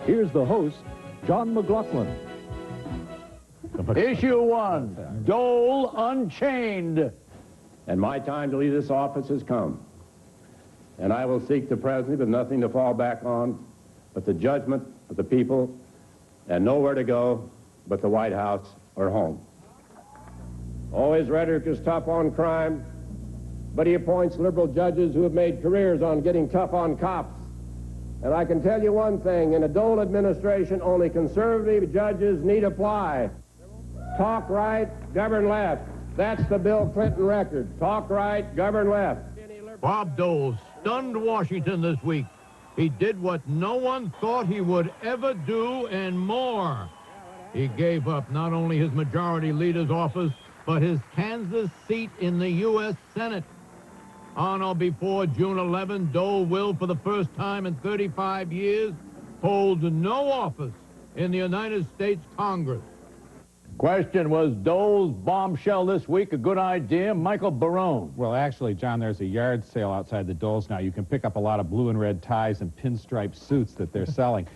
Here's the host, John McLaughlin. Issue 1, Dole Unchained. And my time to leave this office has come. And I will seek the presidency with nothing to fall back on but the judgment of the people, and nowhere to go but the White House or home. Oh, his rhetoric is tough on crime, but he appoints liberal judges who have made careers on getting tough on cops. And I can tell you one thing, in a Dole administration, only conservative judges need apply. Talk right, govern left. That's the Bill Clinton record. Talk right, govern left. Bob Dole stunned Washington this week. He did what no one thought he would ever do and more. He gave up not only his majority leader's office, but his Kansas seat in the U.S. Senate. On or before June 11, Dole will, for the first time in 35 years, hold no office in the United States Congress. Question, was Dole's bombshell this week a good idea? Michael Barone. Well, actually, John, there's a yard sale outside the Doles now. You can pick up a lot of blue and red ties and pinstripe suits that they're selling.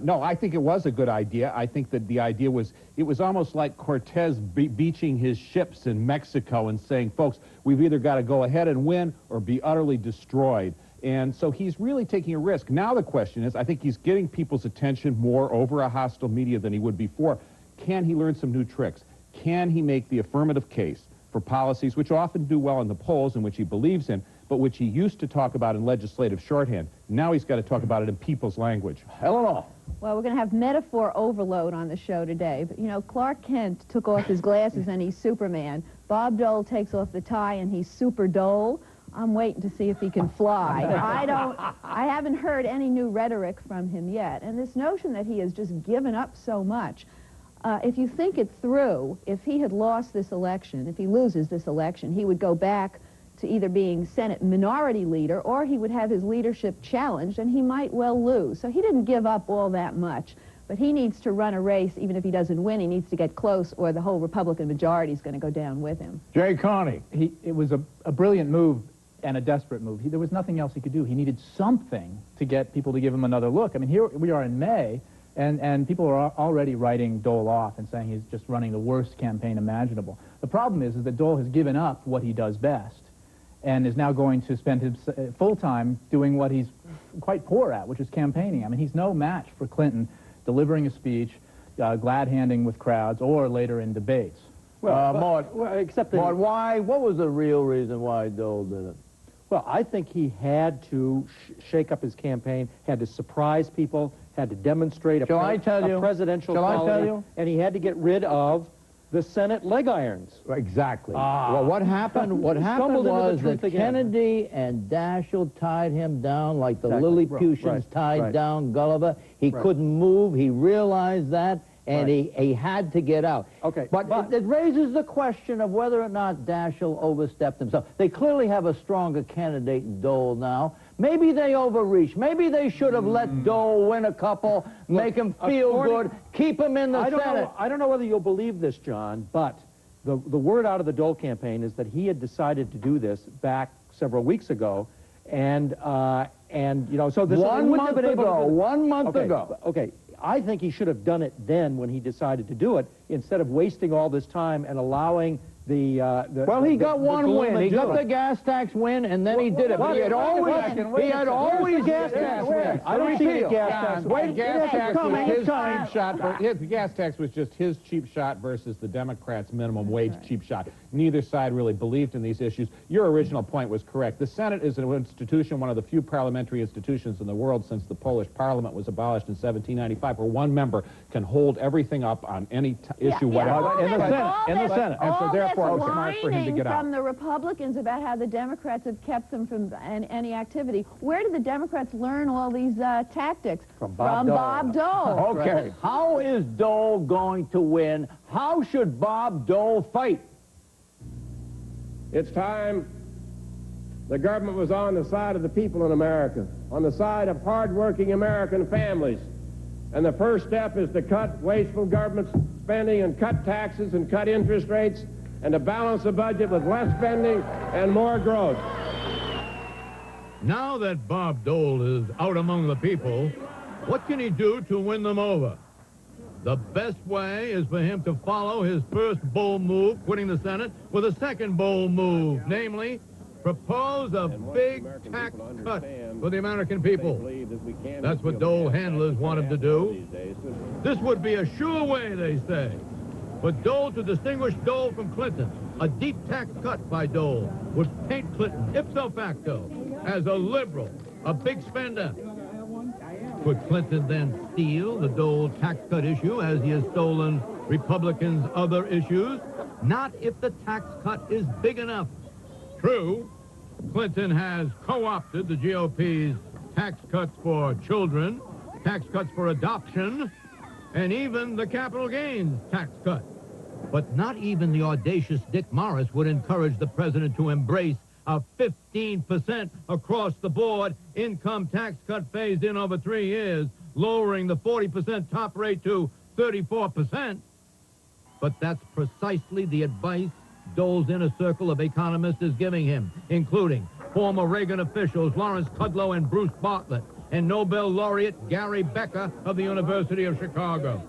No, I think it was a good idea. I think that the idea was, it was almost like Cortez beaching his ships in Mexico and saying, folks, we've either got to go ahead and win or be utterly destroyed. And so he's really taking a risk. Now the question is, I think he's getting people's attention more over a hostile media than he would before. Can he learn some new tricks? Can he make the affirmative case for policies which often do well in the polls and which he believes in, but which he used to talk about in legislative shorthand? Now he's got to talk about it in people's language. Eleanor. Well, we're going to have metaphor overload on the show today. But, you know, Clark Kent took off his glasses and he's Superman. Bob Dole takes off the tie and he's Super Dole. I'm waiting to see if he can fly. I haven't heard any new rhetoric from him yet. And this notion that he has just given up so much, if you think it through, if he had lost this election, if he loses this election, he would go back to either being Senate minority leader or he would have his leadership challenged, and he might well lose. So he didn't give up all that much, but he needs to run a race. Even if he doesn't win, he needs to get close, or the whole Republican majority is going to go down with him. Jay Carney. It was a brilliant move and a desperate move. There was nothing else he could do. He needed something to get people to give him another look. I mean, here we are in May, and people are already writing Dole off and saying he's just running the worst campaign imaginable. The problem is that Dole has given up what he does best and is now going to spend his full time doing what he's quite poor at, which is campaigning. I mean, he's no match for Clinton, delivering a speech, glad-handing with crowds, or later in debates. Well, Maude, Maude, what was the real reason why Dole did it? Well, I think he had to shake up his campaign, had to surprise people, had to demonstrate a presidential quality, and he had to get rid of the Senate leg irons. Exactly. Well, what happened? What happened was that Kennedy and Daschle tied him down like the Lilliputians tied down Gulliver. He couldn't move. He realized that, and he had to get out. Okay, but it raises the question of whether or not Daschle overstepped himself. They clearly have a stronger candidate in Dole now. Maybe they overreached. Maybe they should have let Dole win a couple, make him feel good, keep him in the Senate. I don't know whether you'll believe this, John, but the word out of the Dole campaign is that he had decided to do this back several weeks ago, and you know, so this 1 month ago. 1 month ago. Okay. I think he should have done it then when he decided to do it, instead of wasting all this time and allowing well, he got one win. He got the gas tax win, and then he did it. But he had always gas tax win. I don't see a gas tax win. Gas tax was his cheap shot. The gas tax was just his cheap shot versus the Democrats' minimum wage cheap shot. Neither side really believed in these issues. Your original point was correct. The Senate is an institution, one of the few parliamentary institutions in the world since the Polish Parliament was abolished in 1795, where one member can hold everything up on any issue, whatever. In the Senate. And so therefore, it's smart for him to get out. From the Republicans about how the Democrats have kept them from any activity. Where did the Democrats learn all these tactics? From Bob Dole. Okay, how is Dole going to win? How should Bob Dole fight? It's time the government was on the side of the people in America, on the side of hard-working American families. And the first step is to cut wasteful government spending and cut taxes and cut interest rates and to balance the budget with less spending and more growth. Now that Bob Dole is out among the people, What can he do to win them over? The best way is for him to follow his first bold move, quitting the Senate, with a second bold move, namely, propose a big tax cut for the American people. That's what Dole handlers want him to do. This would be a sure way, they say, for Dole to distinguish Dole from Clinton. A deep tax cut by Dole would paint Clinton ipso facto as a liberal, a big spender. Could Clinton then steal the Dole tax cut issue as he has stolen Republicans' other issues? Not if the tax cut is big enough. True, Clinton has co-opted the GOP's tax cuts for children, tax cuts for adoption, and even the capital gains tax cut. But not even the audacious Dick Morris would encourage the president to embrace a 15% across-the-board income tax cut phased in over 3 years, lowering the 40% top rate to 34%. But that's precisely the advice Dole's inner circle of economists is giving him, including former Reagan officials Lawrence Kudlow and Bruce Bartlett, and Nobel laureate Gary Becker of the University of Chicago.